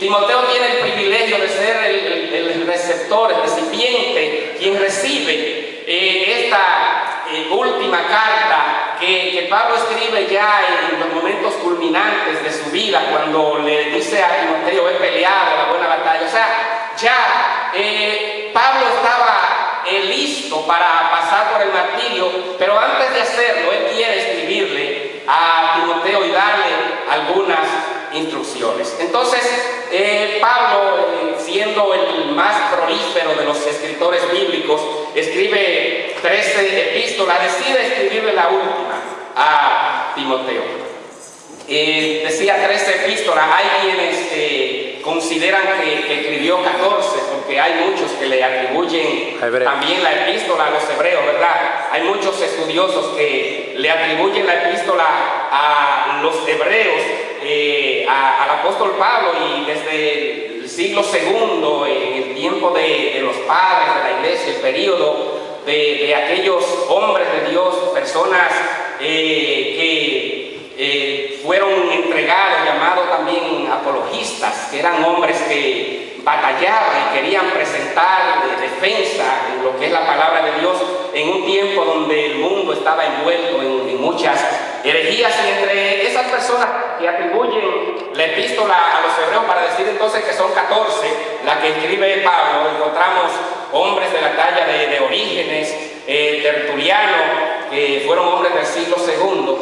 Timoteo tiene el privilegio de ser el receptor, el recipiente, quien recibe esta última carta que Pablo escribe ya en los momentos culminantes de su vida, cuando le dice a Timoteo: he peleado la buena batalla. O sea, ya Pablo estaba listo para pasar por el martirio, pero antes de hacerlo, él quiere escribirle a Timoteo y darle algunas instrucciones. Entonces, Pablo, siendo el más prolífero de los escritores bíblicos, escribe 13 epístolas, decide escribirle la última a Timoteo. Decía 13 epístolas, hay quienes consideran que escribió 14, porque hay muchos que le atribuyen también la epístola a los hebreos, ¿verdad? Hay muchos estudiosos que le atribuyen la epístola a los hebreos, al apóstol Pablo, y desde el siglo II, en el tiempo de los padres de la iglesia, el periodo de aquellos hombres de Dios, personas que fueron entregados, llamados también apologistas, que eran hombres que batallaban y querían presentar defensa en lo que es la palabra de Dios en un tiempo donde el mundo estaba envuelto en muchas herejías. Y entre esas personas que atribuyen la epístola a los hebreos para decir entonces que son 14, la que escribe Pablo, encontramos hombres de la talla de Orígenes, Tertuliano, que fueron hombres del siglo II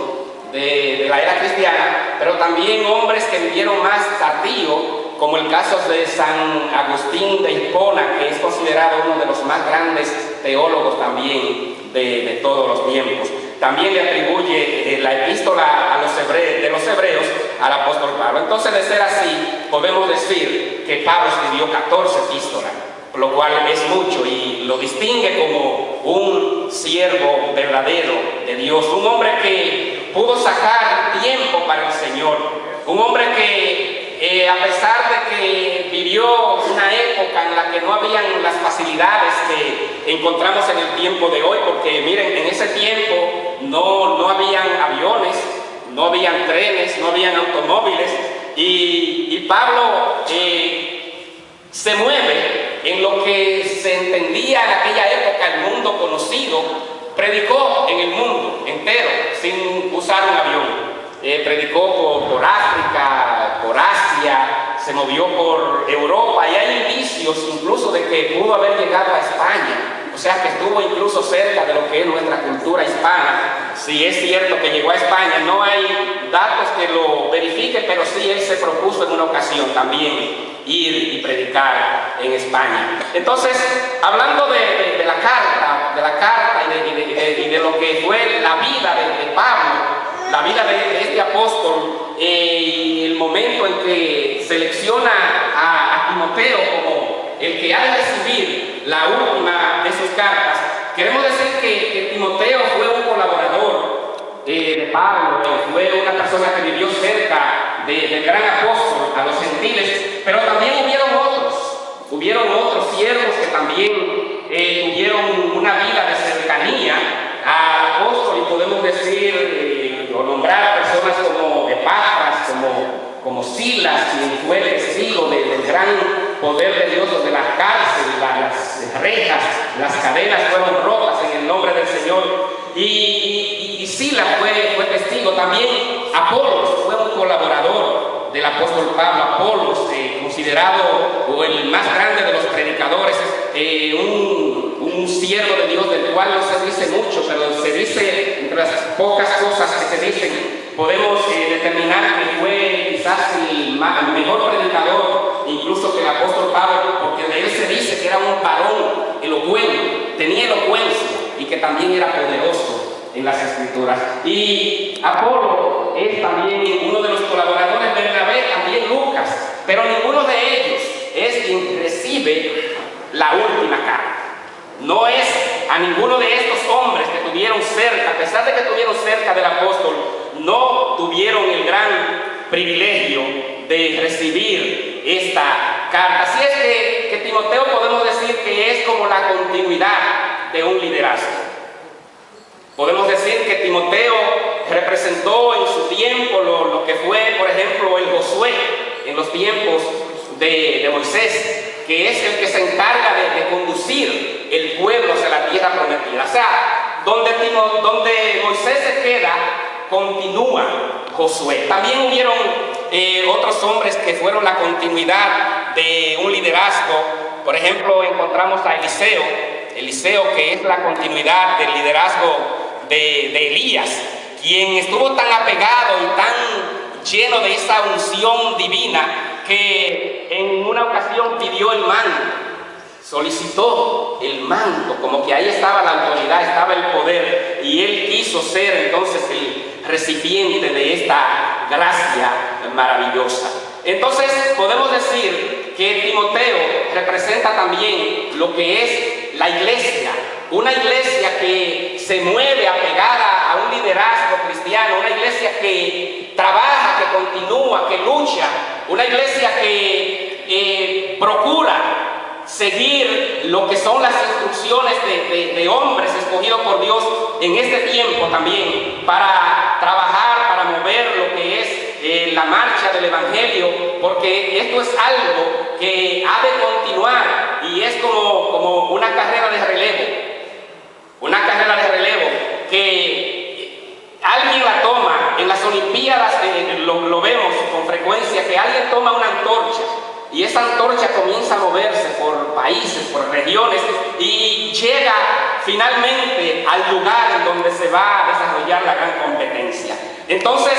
de la era cristiana, pero también hombres que vivieron más tardío, como el caso de San Agustín de Hipona, que es considerado uno de los más grandes teólogos también de todos los tiempos. También le atribuye la epístola de los hebreos al apóstol Pablo. Entonces, de ser así, podemos decir que Pablo escribió 14 epístolas, lo cual es mucho y lo distingue como un siervo verdadero de Dios, un hombre que pudo sacar tiempo para el Señor, un hombre que a pesar de que vivió una época en la que no habían las facilidades que encontramos en el tiempo de hoy, porque miren, en ese tiempo no habían aviones, no habían trenes, no habían automóviles, y Pablo se mueve en lo que se entendía en aquella época el mundo conocido. Predicó en el mundo entero sin usar un avión. Predicó por África, por Asia, se movió por Europa, y hay indicios incluso de que pudo haber llegado a España. O sea, que estuvo incluso cerca de lo que es nuestra cultura hispana. Si es cierto que llegó a España, no hay datos que lo verifiquen, pero sí él se propuso en una ocasión también ir y predicar en España. Entonces, hablando de la carta y de lo que fue la vida de Pablo, la vida de este apóstol, y el momento en que selecciona a Timoteo como el que ha de recibir la última de sus cartas, queremos decir que Timoteo fue un colaborador de Pablo, fue una persona que vivió cerca del gran apóstol a los gentiles, pero también hubieron otros siervos que también tuvieron una vida de cercanía al apóstol, y podemos decir o nombrar personas como Epafras, como Silas, quien fue testigo del gran poder de Dios, donde las cárceles, las rejas, las cadenas fueron rotas en el nombre del Señor, y Silas fue testigo. También Apolos fue un colaborador del apóstol Pablo. Apolos, considerado el más grande de los predicadores, un siervo de Dios del cual no se dice mucho, pero se dice, entre las pocas cosas que se dicen, podemos determinar que fue quizás el mejor predicador, incluso que el apóstol Pablo, porque de él se dice que era un varón elocuente, tenía elocuencia, y que también era poderoso en las escrituras. Y Apolo es también uno de los colaboradores de Bernabé, también Lucas, pero ninguno de ellos es quien recibe la última carta. No es a ninguno de estos hombres que tuvieron cerca, a pesar de que tuvieron cerca del apóstol, no tuvieron el gran privilegio de recibir esta carta. Así es que Timoteo podemos decir que es como la continuidad de un liderazgo. Podemos decir que Timoteo representó en su tiempo lo que fue, por ejemplo, el Josué en los tiempos de Moisés, que es el que se encarga de conducir el pueblo hacia la tierra prometida. O sea, donde Moisés se queda, continúa Josué. También hubieron otros hombres que fueron la continuidad de un liderazgo. Por ejemplo, encontramos a Eliseo, que es la continuidad del liderazgo de Elías, quien estuvo tan apegado y tan lleno de esa unción divina que en una ocasión pidió el manto, solicitó el manto, como que ahí estaba la autoridad, estaba el poder, y él quiso ser entonces el recipiente de esta gracia maravillosa. Entonces podemos decir que Timoteo representa también lo que es la iglesia, una iglesia que se mueve apegada a un liderazgo cristiano, una iglesia que trabaja, que continúa, que lucha, una iglesia que procura seguir lo que son las instrucciones de hombres escogidos por Dios en este tiempo también, para trabajar, para mover lo que es la marcha del Evangelio, porque esto es algo que ha de continuar y es como una carrera de relevo, que alguien la toma. En las Olimpiadas lo vemos con frecuencia, que alguien toma una antorcha y esa antorcha comienza a moverse por países, por regiones, y llega finalmente al lugar en donde se va a desarrollar la gran competencia. Entonces,